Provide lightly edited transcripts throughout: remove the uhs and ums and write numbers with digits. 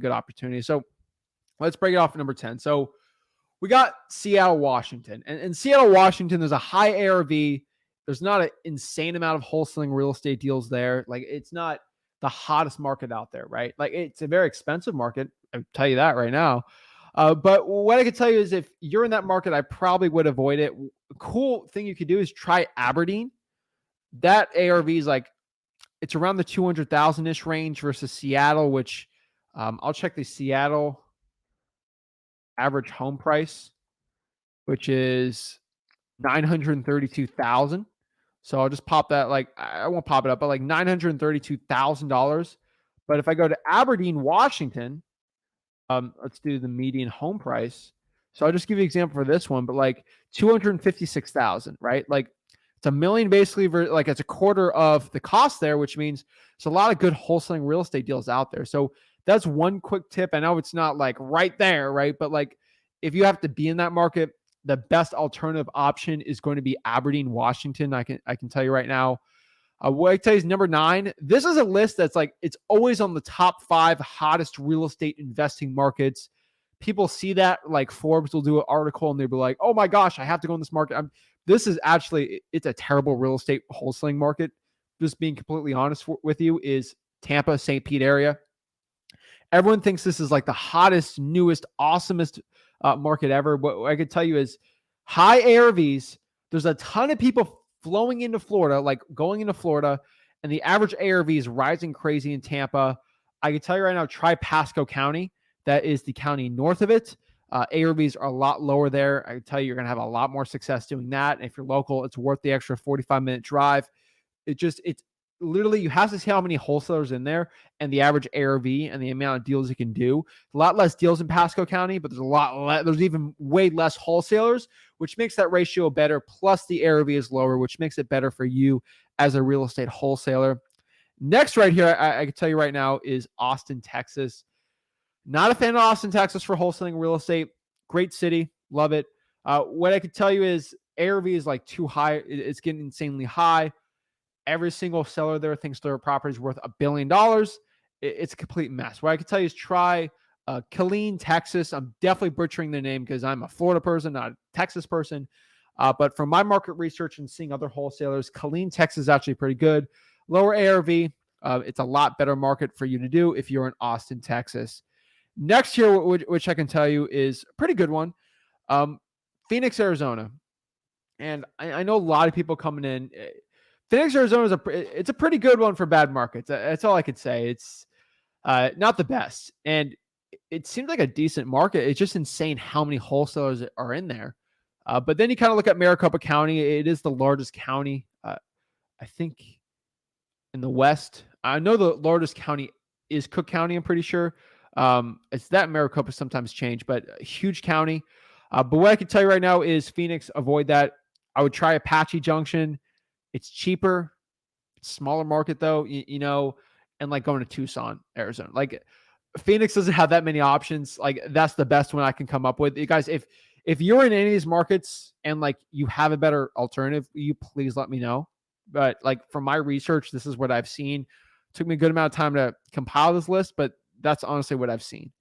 good opportunity. So let's break it off at number 10. So we got Seattle, Washington. And in Seattle, Washington, there's a high ARV. There's not an insane amount of wholesaling real estate deals there. Like, it's not the hottest market out there, right? Like, it's a very expensive market. I'll tell you that right now. But what I can tell you is if you're in that market, I probably would avoid it. A cool thing you could do is try Aberdeen. That ARV is like, it's around the 200,000-ish range versus Seattle, which I'll check the Seattle average home price, which is $932,000. So I'll just pop that, like, I won't pop it up, but like $932,000. But if I go to Aberdeen, Washington, let's do the median home price. So I'll just give you an example for this one, but like 256,000, right? Like, it's $1 million basically, like it's a quarter of the cost there, which means it's a lot of good wholesaling real estate deals out there. So that's one quick tip. I know it's not like right there, right? But like, if you have to be in that market, the best alternative option is going to be Aberdeen, Washington. I can tell you right now. What I tell you is number 9. This is a list that's like, it's always on the top 5 hottest real estate investing markets. People see that, like Forbes will do an article and they'll be like, oh my gosh, I have to go in this market. This is actually, it's a terrible real estate wholesaling market. Just being completely honest with you, is Tampa, St. Pete area. Everyone thinks this is like the hottest, newest, awesomest market ever. What I could tell you is high ARVs. There's a ton of people flowing into Florida, like going into Florida, and the average ARV is rising crazy in Tampa. I can tell you right now, try Pasco County. That is the county north of it. ARVs are a lot lower there. I can tell you, you're going to have a lot more success doing that. And if you're local, it's worth the extra 45-minute drive. It's literally, you have to see how many wholesalers in there and the average ARV and the amount of deals you can do. A lot less deals in Pasco County, but there's even way less wholesalers, which makes that ratio better. Plus the ARV is lower, which makes it better for you as a real estate wholesaler. Next right here, I can tell you right now, is Austin, Texas. Not a fan of Austin, Texas for wholesaling real estate. Great city. Love it. What I could tell you is ARV is like too high. It's getting insanely high. Every single seller there thinks their property is worth $1 billion. It's a complete mess. What I can tell you is try Killeen, Texas. I'm definitely butchering the name because I'm a Florida person, not a Texas person. But from my market research and seeing other wholesalers, Killeen, Texas is actually pretty good. Lower ARV. It's a lot better market for you to do if you're in Austin, Texas. Next here, which I can tell you is a pretty good one, Phoenix, Arizona. And I know a lot of people coming in. Phoenix, Arizona it's a pretty good one for bad markets. That's all I could say. It's not the best. And it seems like a decent market. It's just insane how many wholesalers are in there. But then you kind of look at Maricopa County. It is the largest county, I think, in the West. I know the largest county is Cook County, I'm pretty sure. It's that Maricopa sometimes change, but a huge county. But what I can tell you right now is Phoenix, avoid that. I would try Apache Junction. It's cheaper, smaller market though, you know, and like going to Tucson, Arizona. Like Phoenix doesn't have that many options. Like that's the best one I can come up with. You guys, if you're in any of these markets and like you have a better alternative, you please let me know. But like from my research, this is what I've seen. It took me a good amount of time to compile this list, but that's honestly what I've seen.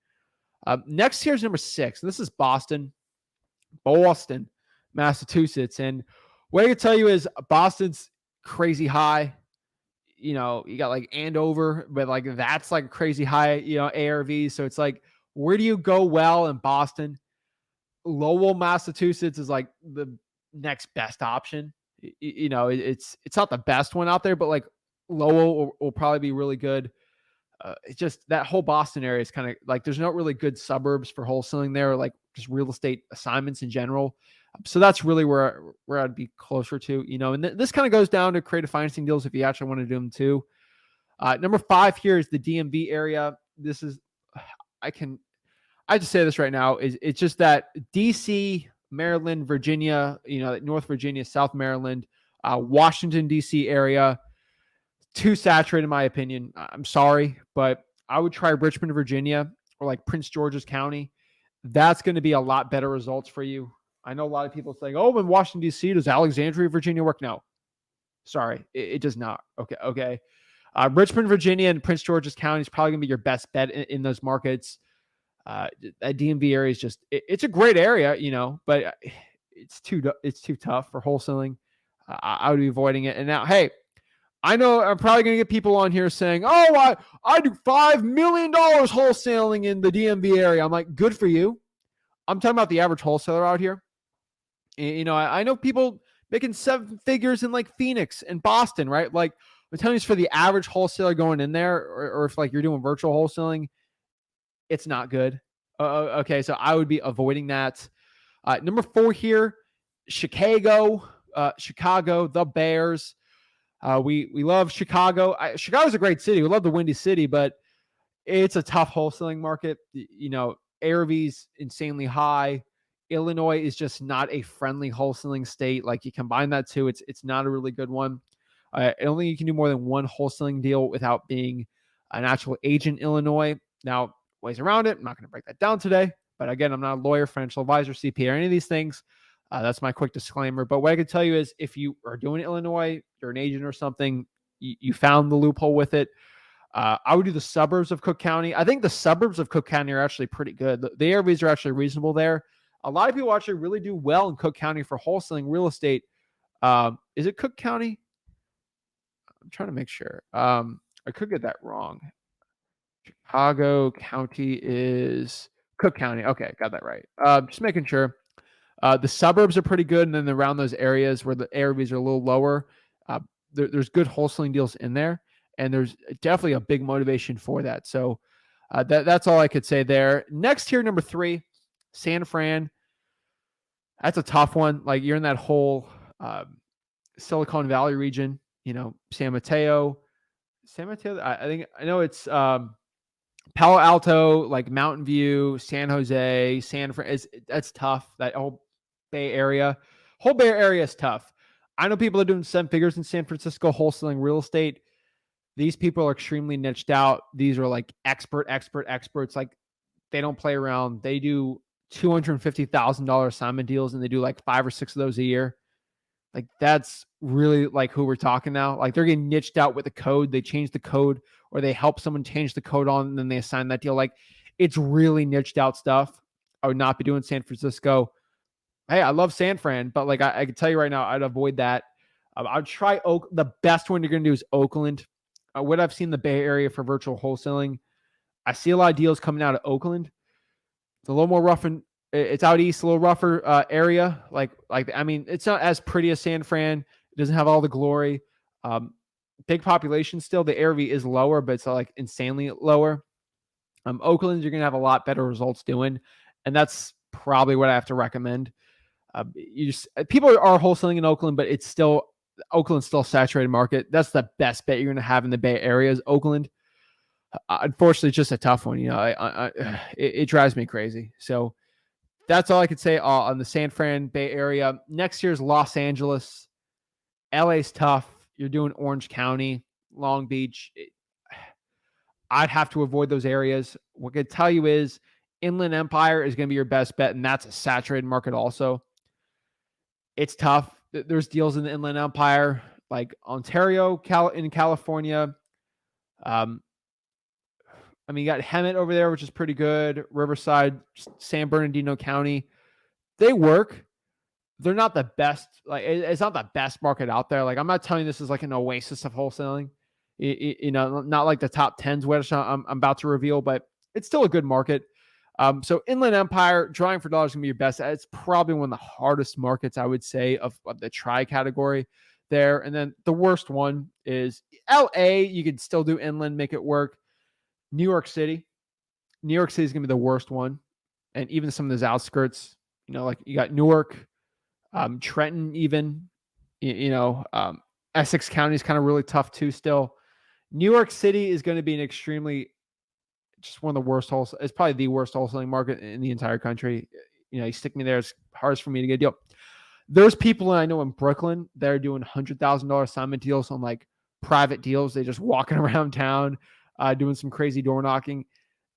Next here is number 6. This is Boston, Massachusetts. And what I can tell you is Boston's crazy high. You know, you got like Andover, but like that's like crazy high, you know, ARV. So it's like, where do you go well in Boston? Lowell, Massachusetts is like the next best option. You know, it's not the best one out there, but like Lowell will probably be really good. It's just that whole Boston area is kind of like there's not really good suburbs for wholesaling there, like just real estate assignments in general. So that's really where I'd be closer to, you know, and this kind of goes down to creative financing deals if you actually want to do them too. Number 5 here is the DMV area. This is, I just say this right now, it's just that DC, Maryland, Virginia, you know, North Virginia, South Maryland, Washington, DC area, too saturated in my opinion. I'm sorry, but I would try Richmond, Virginia, or like Prince George's County. That's going to be a lot better results for you. I know a lot of people saying, oh, in Washington, D.C., does Alexandria, Virginia work? No. Sorry, it does not. Okay. Richmond, Virginia, and Prince George's County is probably going to be your best bet in those markets. That DMV area is just it's a great area, but it's too tough for wholesaling. I would be avoiding it. And now, hey, I know I'm probably going to get people on here saying, "Oh, I do $5 million wholesaling in the DMV area." I'm like, good for you. I'm talking about the average wholesaler out here. I know people making 7 figures in like Phoenix and Boston, right? Like, I'm telling you, it's for the average wholesaler going in there, or if like you're doing virtual wholesaling, it's not good. Okay, so I would be avoiding that. Number 4 here, Chicago, the Bears. We love Chicago. Chicago's a great city. We love the Windy City, but it's a tough wholesaling market. ARV's insanely high. Illinois is just not a friendly wholesaling state. Like, you combine that too, it's not a really good one. I don't think you can do more than one wholesaling deal without being an actual agent in Illinois. Now, ways around it, I'm not going to break that down today. But again, I'm not a lawyer, financial advisor, CPA, or any of these things. That's my quick disclaimer. But what I can tell you is, if you are doing Illinois, you're an agent or something, you found the loophole with it. I would do the suburbs of Cook County. I think the suburbs of Cook County are actually pretty good. The ARVs are actually reasonable there. A lot of people actually really do well in Cook County for wholesaling real estate. Is it Cook County? I'm trying to make sure. I could get that wrong. Chicago County is Cook County. Okay, got that right. Just making sure. The suburbs are pretty good, and then around those areas where the ARVs are a little lower, there's good wholesaling deals in there, and there's definitely a big motivation for that. So that's all I could say there. Next here, number 3, San Fran. That's a tough one. Like, you're in that whole Silicon Valley region. San Mateo. I know it's Palo Alto, like Mountain View, San Jose, San Fran. That's tough. That whole Bay Area is tough. I know people are doing 7 figures in San Francisco wholesaling real estate. These people are extremely niched out. These are like experts. Like, they don't play around. They do $250,000 assignment deals, and they do like 5 or 6 of those a year. Like, that's really like who we're talking now. Like, they're getting niched out with the code. They change the code, or they help someone change the code on, and then they assign that deal. Like, it's really niched out stuff. I would not be doing San Francisco. Hey, I love San Fran, but like, I can tell you right now, I'd avoid that. I'd try the best one you're going to do is Oakland. What I've seen in the Bay Area for virtual wholesaling, I see a lot of deals coming out of Oakland. It's a little more rough, and it's out east, a little rougher area. I mean, it's not as pretty as San Fran. It doesn't have all the glory. Big population still. The ARV is lower, but it's like insanely lower. Oakland, you're going to have a lot better results doing, and that's probably what I have to recommend. People are wholesaling in Oakland, but Oakland's still a saturated market. That's the best bet you're going to have in the Bay Area is Oakland. Unfortunately, it's just a tough one. It drives me crazy. So that's all I could say on the San Fran Bay Area. Next year's Los Angeles. LA's tough. You're doing Orange County, Long Beach. I'd have to avoid those areas. What I could tell you is Inland Empire is going to be your best bet, and that's a saturated market also. It's tough. There's deals in the Inland Empire, like Ontario, in California. You got Hemet over there, which is pretty good. Riverside, San Bernardino County. They work. They're not the best. Like, it's not the best market out there. Like, I'm not telling you this is like an oasis of wholesaling. Not like the top 10s, which I'm about to reveal, but it's still a good market. So Inland Empire, drawing for dollars, is going to be your best. It's probably one of the hardest markets, I would say, of the try category there. And then the worst one is LA. You could still do inland, make it work. New York City. New York City is going to be the worst one. And even some of those outskirts, like you got Newark, Trenton, even, Essex County is kind of really tough too still. New York City is going to be just one of the worst it's probably the worst wholesaling market in the entire country. You stick me there, it's hard for me to get a deal. There's people I know in Brooklyn, they're doing $100,000 assignment deals on like private deals. They're just walking around town, doing some crazy door knocking.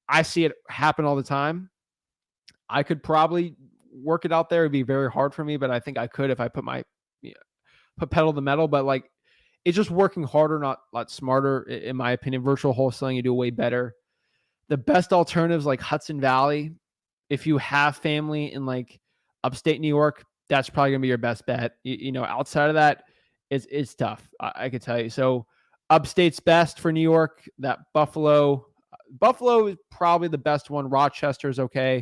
I see it happen all the time. I could probably work it out there. It'd be very hard for me, but I think I could if I put pedal to the metal. But like, It's just working harder, not a lot smarter, in my opinion. Virtual wholesaling, you do way better. The best alternatives like Hudson Valley, if you have family in like upstate New York, that's probably gonna be your best bet. Outside of that, it's tough. I could tell you. So upstate's best for New York. That Buffalo is probably the best one. Rochester's okay.